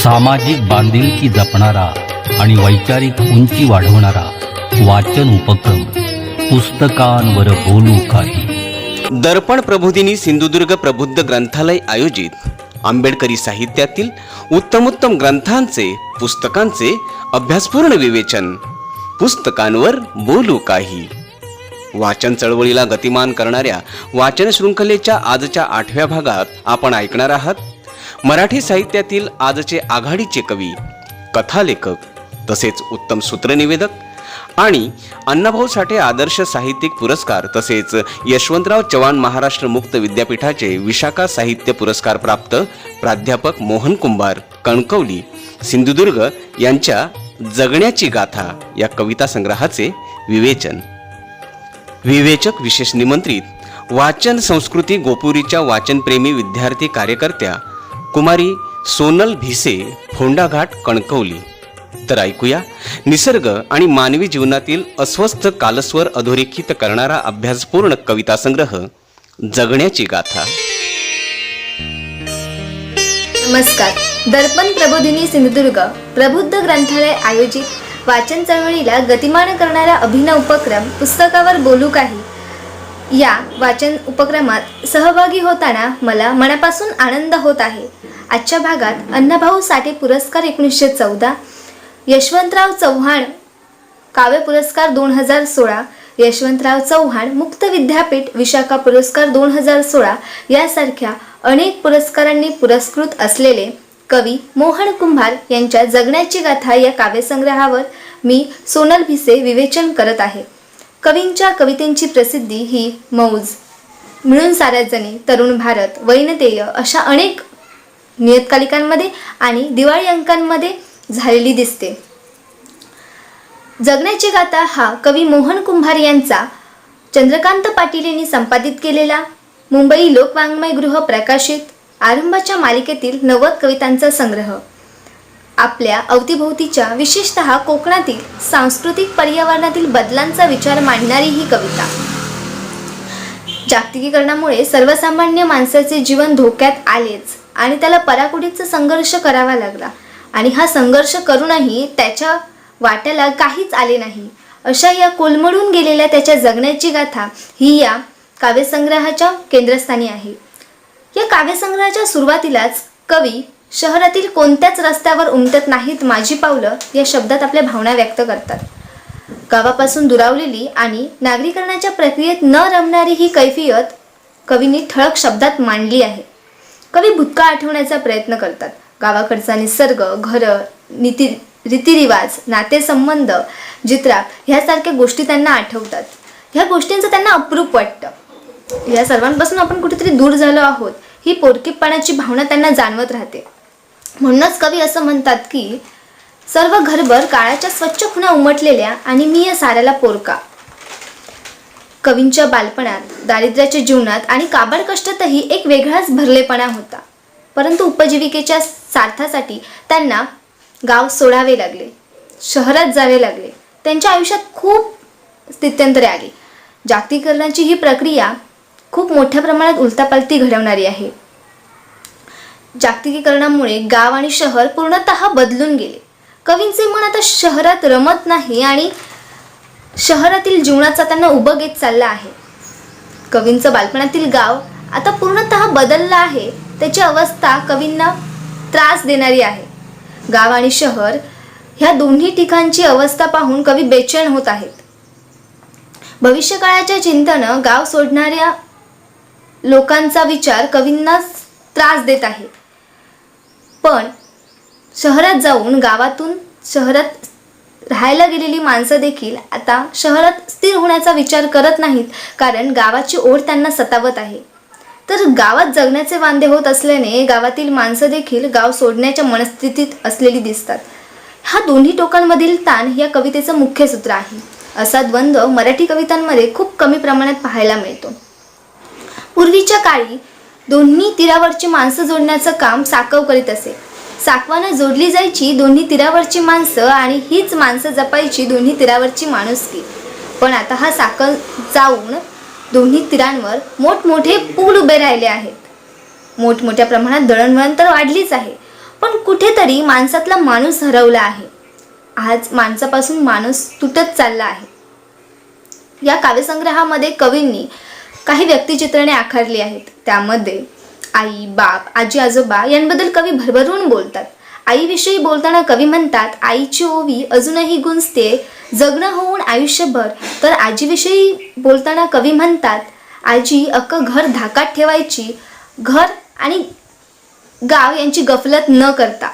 सामाजिक बांधिलकी जपणारा आणि वैचारिक उंची वाढवणारा वाचन उपक्रम पुस्तकांवर बोलू काही। दर्पण प्रबोधिनी सिंधुदुर्ग प्रबुद्ध ग्रंथालय आयोजित आंबेडकरी साहित्यातील उत्तमोत्तम ग्रंथांचे पुस्तकांचे अभ्यासपूर्ण विवेचन, पुस्तकांवर बोलू काही। वाचन चळवळीला गतिमान करणाऱ्या वाचन शृंखलेच्या आजच्या 8व्या भागात आपण ऐकणार आहात मराठी साहित्यातील आजचे आघाडीचे कवी, कथालेखक तसेच उत्तम सूत्रनिवेदक आणि अण्णाभाऊ साठे आदर्श साहित्यिक पुरस्कार तसेच यशवंतराव चव्हाण महाराष्ट्र मुक्त विद्यापीठाचे विशाखा साहित्य पुरस्कार प्राप्त प्राध्यापक मोहन कुंभार, कणकवली, सिंधुदुर्ग यांच्या जगण्याची गाथा या कविता संग्रहाचे विवेचन। विवेचक विशेष निमंत्रित वाचन संस्कृती गोपुरीच्या वाचनप्रेमी विद्यार्थी कार्यकर्त्या कुमारी सोनल भिसे, फोंडाघाट, कणकवली। तर ऐकूया निसर्ग आणि मानवी जीवनातील अस्वस्थ कालस्वर अधोरेखित करणारा अभ्यासपूर्ण कविता संग्रह जगण्याची गाथा। नमस्कार। दर्पण प्रबोधिनी सिंधुदुर्ग प्रबुद्ध ग्रंथालय आयोजित वाचन चळवळीला गतिमान करणारा अभिनव उपक्रम पुस्तकावर बोलू काही या वाचन उपक्रमात सहभागी होताना मला मनापासून आनंद होत आहे। आजच्या भागात अण्णाभाऊ साठे पुरस्कार 1914, यशवंतराव चव्हाण काव्य पुरस्कार 2016, यशवंतराव चव्हाण मुक्त विद्यापीठ विशाखा पुरस्कार 2016 यासारख्या अनेक पुरस्कारांनी पुरस्कृत असलेले कवी मोहन कुंभार यांच्या जगण्याची गाथा या काव्यसंग्रहावर मी सोनल भिसे विवेचन करत आहे। कवींच्या कवितेंची प्रसिद्धी ही मौज, मिळून साऱ्या जणी, तरुण भारत, वैनतेय अशा अनेक नियतकालिकांमध्ये आणि दिवाळी अंकांमध्ये झालेली दिसते। जगण्याची गाथा हा कवी मोहन कुंभार यांचा चंद्रकांत पाटील यांनी संपादित केलेला, मुंबई लोकवाङ्मय गृह प्रकाशित आरंभाच्या मालिकेतील 90 कवितांचा संग्रह। आपल्या अवतीभोवतीच्या विशेषतः कोकणातील सांस्कृतिक पर्यावरणातील बदलांचा विचार मांडणारी ही कविता। जागतिकीकरणामुळे सर्वसामान्य माणसाचे जीवन धोक्यात आलेच आणि त्याला पराकोटीचा संघर्ष करावा लागला आणि हा संघर्ष करूनही त्याच्या वाट्याला काहीच आले नाही अशा या कोलमडून गेलेल्या त्याच्या जगण्याची गाथा ही या काव्यसंग्रहाच्या केंद्रस्थानी आहे। या काव्यसंग्रहाच्या सुरुवातीलाच कवी शहरातील कोणत्याच रस्त्यावर उमटत नाहीत माझी पावलं या शब्दात आपल्या भावना व्यक्त करतात। गावापासून दुरावलेली आणि नागरीकरणाच्या प्रक्रियेत न रमणारी ही कैफियत कवींनी ठळक शब्दात मांडली आहे। कवी भूतकाळ आठवण्याचा प्रयत्न करतात। गावाकडचा निसर्ग, घरं, रीतिरिवाज, नातेसंबंध, जित्रा ह्यासारख्या गोष्टी त्यांना आठवतात। ह्या गोष्टींचं त्यांना अप्रूप वाटतं। या सर्वांपासून आपण कुठेतरी दूर झालो आहोत ही पोरकेपणाची भावना त्यांना जाणवत राहते। म्हणूनच कवी असं म्हणतात की सर्व घरभर काळाच्या स्वच्छ खुणा उमटलेल्या आणि मी या साऱ्याला पोरका। कवींच्या बालपणात, दारिद्र्याच्या जीवनात आणि काबाड कष्टातही एक वेगळाच भरलेपणा होता, परंतु उपजीविकेच्या स्वार्थासाठी त्यांना गाव सोडावे लागले, शहरात जावे लागले। त्यांच्या आयुष्यात खूप स्थित्यंतरे आली। जागतिकीकरणाची ही प्रक्रिया खूप मोठ्या प्रमाणात उलथापालथी घडवणारी आहे। जागतिकीकरणामुळे गाव आणि शहर पूर्णतः बदलून गेले। कवींचे मन आता शहरात रमत नाही आणि शहरातील जीवनाचा त्यांना उबग येत चालला आहे। कवींचं बालपणातील गाव आता पूर्णतः बदललं आहे। त्याची अवस्था कवींना त्रास देणारी आहे। गाव आणि शहर ह्या दोन्ही ठिकाणची अवस्था पाहून कवी बेचैन होत आहेत। भविष्यकाळाच्या चिंतनं गाव सोडणाऱ्या लोकांचा विचार कवींना त्रास देत आहे। पण शहरात जाऊन गावातून शहरात राहायला गेलेली माणसं देखील आता शहरात स्थिर होण्याचा विचार करत नाहीत, कारण गावाची ओढ त्यांना सतावत आहे। तर गावात जगण्याचे वांदे होत असल्याने गावातील माणसं देखील गाव सोडण्याच्या मनस्थितीत असलेली दिसतात। हा दोन्ही टोकांमधील ताण या कवितेचं मुख्य सूत्र आहे। असा द्वंद्व मराठी कवितांमध्ये खूप कमी प्रमाणात पाहायला मिळतो। पूर्वीच्या काळी दोन्ही तीरावरची माणसं जोडण्याचं काम साकव करीत असे। साकवानं जोडली जायची दोन्ही तीरावरची माणसं आणि हीच माणसं जपायची दोन्ही तीरावरची माणुसकी। पण आता हा साकव जाऊन दोन्ही तीरांवर मोठमोठे पूल उभे राहिले आहेत। मोठमोठ्या प्रमाणात दळणवळण तर वाढलीच आहे, पण कुठेतरी माणसातला माणूस हरवला आहे. आज माणसापासून माणूस तुटत चालला आहे. या काव्यसंग्रहामध्ये कवींनी काही व्यक्तिचित्रणे आखली आहेत. त्यामध्ये आई, बाप, आजी, आजोबा यांबद्दल कवी भरभरून बोलतात. आईविषयी बोलताना कवी म्हणतात, आईची ओवी अजूनही गुंजते जगणं होऊन आयुष्यभर. तर आजीविषयी बोलताना कवी म्हणतात, आजी अख्खं घर धाकात ठेवायची, घर आणि गाव यांची गफलत न करता.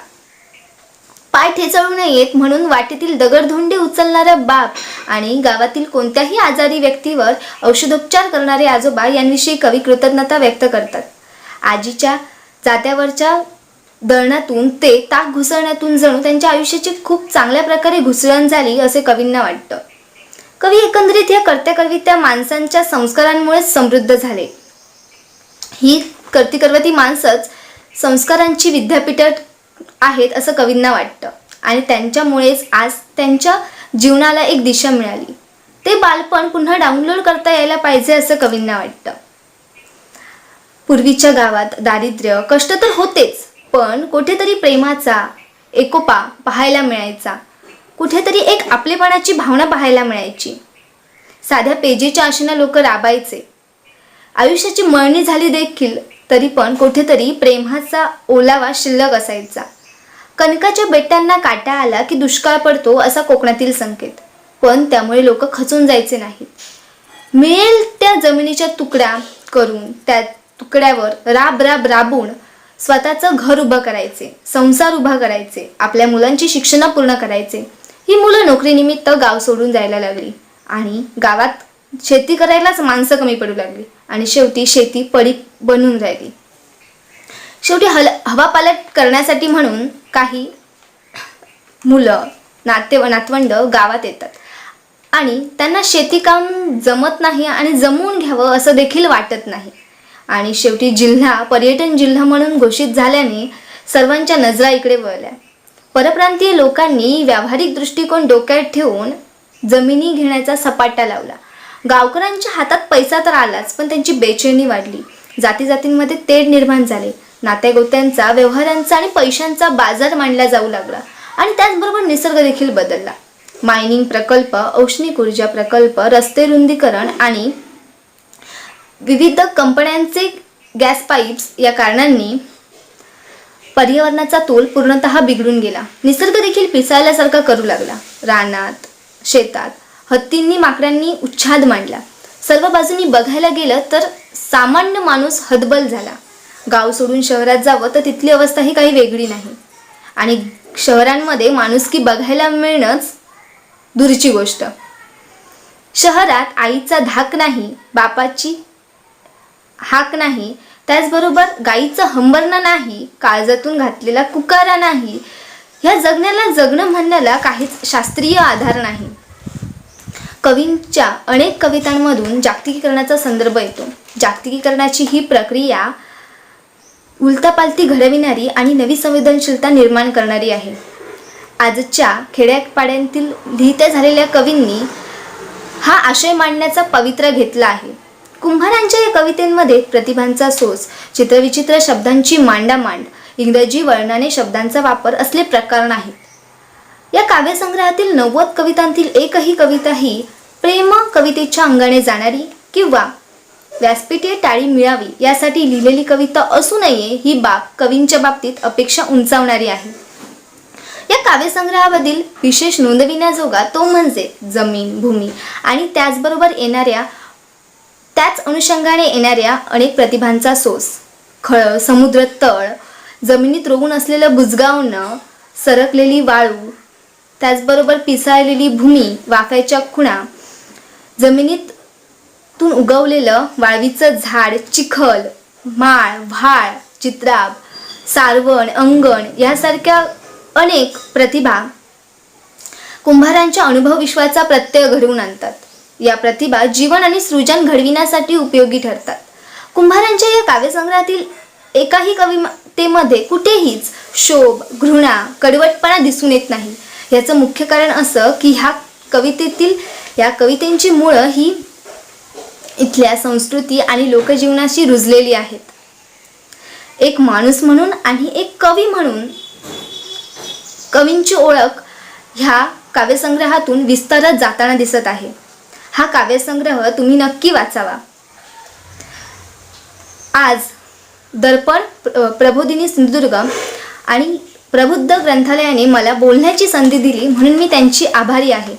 पाय ठेचळू नयेत म्हणून वाटेतील दगडधोंडे उचलणारा बाप आणि गावातील कोणत्याही आजारी व्यक्तीवर औषधोपचार करणारे आजोबा यांविषयी कवी कृतज्ञता व्यक्त करतात. आजीच्या जात्यावरच्या दळणातून ते ताक घुसळण्यातून जणू त्यांच्या आयुष्याची खूप चांगल्या प्रकारे घुसळण झाली असे कवींना वाटतं. कवी एकंदरीत या कर्त्या माणसांच्या संस्कारांमुळेच समृद्ध झाले. ही कर्ती माणसंच संस्कारांची विद्यापीठ आहेत असं कवींना वाटतं आणि त्यांच्यामुळेच आज त्यांच्या जीवनाला एक दिशा मिळाली. ते बालपण पुन्हा डाउनलोड करता यायला पाहिजे असं कवींना वाटतं. पूर्वीच्या गावात दारिद्र्य, कष्ट तर होतेच, पण कुठेतरी प्रेमाचा एकोपा पाहायला मिळायचा. कुठेतरी एक आपलेपणाची भावना पाहायला मिळायची. साध्या पेजेच्या आशेनं लोक राबायचे. आयुष्याची मळणी झाली देखील तरी पण कुठेतरी प्रेमाचा ओलावा शिल्लक असायचा. कणकाच्या बेटांना काटा आला की दुष्काळ पडतो असा कोकणातील संकेत. पण त्यामुळे लोक खचून जायचे नाहीत. मिळेल त्या जमिनीच्या तुकडा करून त्या तुकड्यावर राबून स्वतःचं घर उभं करायचे, संसार उभा करायचे, आपल्या मुलांची शिक्षण पूर्ण करायचे. ही मुलं नोकरीनिमित्त गाव सोडून जायला लागली आणि गावात शेती करायलाच माणसं कमी पडू लागली आणि शेवटी शेती पडीक बनून राहिली. शेवटी हवापालट करण्यासाठी म्हणून काही मुलं नातवंड गावात येतात आणि त्यांना शेती काम जमत नाही आणि जमवून घ्यावं असं देखील वाटत नाही. आणि शेवटी जिल्हा पर्यटन जिल्हा म्हणून घोषित झाल्याने सर्वांच्या नजरा इकडे वळल्या. परप्रांतीय लोकांनी व्यावहारिक दृष्टिकोन डोक्यात ठेवून जमिनी घेण्याचा सपाटा लावला. गावकऱ्यांच्या हातात पैसा तर आलाच, पण त्यांची बेचैनी वाढली. जातीजातींमध्ये तेढ निर्माण झाले. नात्यागोत्यांचा, व्यवहारांचा आणि पैशांचा बाजार मांडला जाऊ लागला आणि त्याचबरोबर निसर्ग देखील बदलला. मायनिंग प्रकल्प, औष्णिक ऊर्जा प्रकल्प, रस्ते रुंदीकरण आणि विविध कंपन्यांचे गॅस पाईप्स या कारणांनी पर्यावरणाचा तोल पूर्णतः बिघडून गेला. निसर्ग देखील पिसाळल्यासारखा करू लागला. रानात, शेतात हत्तींनी, माकडांनी उच्छाद मांडला. सर्व बाजूंनी बघायला गेलं तर सामान्य माणूस हतबल झाला. गाव सोडून शहरात जावं तर तिथली अवस्था ही काही वेगळी नाही आणि शहरांमध्ये माणुसकी बघायला मिळणंच दूरची गोष्ट. शहरात आईचा धाक नाही, बापाची हाक नाही, त्याचबरोबर गाईचं हंबरणं नाही, काळजातून घातलेला कुकारा नाही. ह्या जगण्याला जगणं म्हणण्याला काहीच शास्त्रीय आधार नाही. कवींच्या अनेक कवितांमधून जागतिकीकरणाचा संदर्भ येतो. जागतिकीकरणाची ही प्रक्रिया उलतापालती घडविणारी आणि नवी संवेदनशीलता निर्माण करणारी आहे. आजच्या खेड्यापाड्यांतील लिहित्या झालेल्या कवींनी हा आशय मांडण्याचा पवित्रा घेतला आहे. कुंभारांच्या या कवितेमध्ये प्रतिभांचा सोस, चित्रविचित्र शब्दांची मांडामांड, इंग्रजी वळणाने शब्दांचा वापर असले प्रकार नाहीत. या काव्यसंग्रहातील 90 कवितांतील एकही कविता ही प्रेम कवितेच्या अंगाने जाणारी किंवा व्यासपीठीय टाळी मिळावी यासाठी लिहिलेली कविता असू नये ही बाब कवींच्या बाबतीत अपेक्षा उंचावणारी आहे. या काव्यसंग्रहामधील विशेष नोंदविण्याजोगा तो म्हणजे जमीन, भूमी आणि त्याच अनुषंगाने येणाऱ्या अनेक प्रतिभांचा सोस. खळ, समुद्र तळ, जमिनीत रोवून असलेलं बुजगावणं, सरकलेली वाळू, त्याचबरोबर पिसाळलेली भूमी, वाफ्याच्या खुणा, जमिनीतून उगवलेलं वाळवीचं झाड, चिखल, माळ, व्हाळ, चित्राब, सारवण, अंगण यासारख्या अनेक प्रतिभा कुंभारांच्या अनुभव विश्वाचा प्रत्यय घडवून आणतात. या प्रतिभा जीवन आणि सृजन घडविण्यासाठी उपयोगी ठरतात. कुंभारांच्या या काव्यसंग्रहातील एकाही कवितेमध्ये कुठेहीच शोभ, घृणा, कडवटपणा दिसून येत नाही. याचं मुख्य कारण असं की या कवितेंची मुळं ही इथल्या संस्कृती आणि लोकजीवनाशी रुजलेली आहेत. एक माणूस म्हणून आणि एक कवी म्हणून कवींची ओळख ह्या काव्यसंग्रहातून विस्तारत जाताना दिसत आहे. हा काव्यसंग्रह तुम्ही नक्की वाचावा. आज दर्पण प्रबोधिनी सिंधुदुर्ग आणि प्रबुद्ध ग्रंथालयाने मला बोलण्याची संधी दिली म्हणून मी त्यांची आभारी आहे.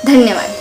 धन्यवाद.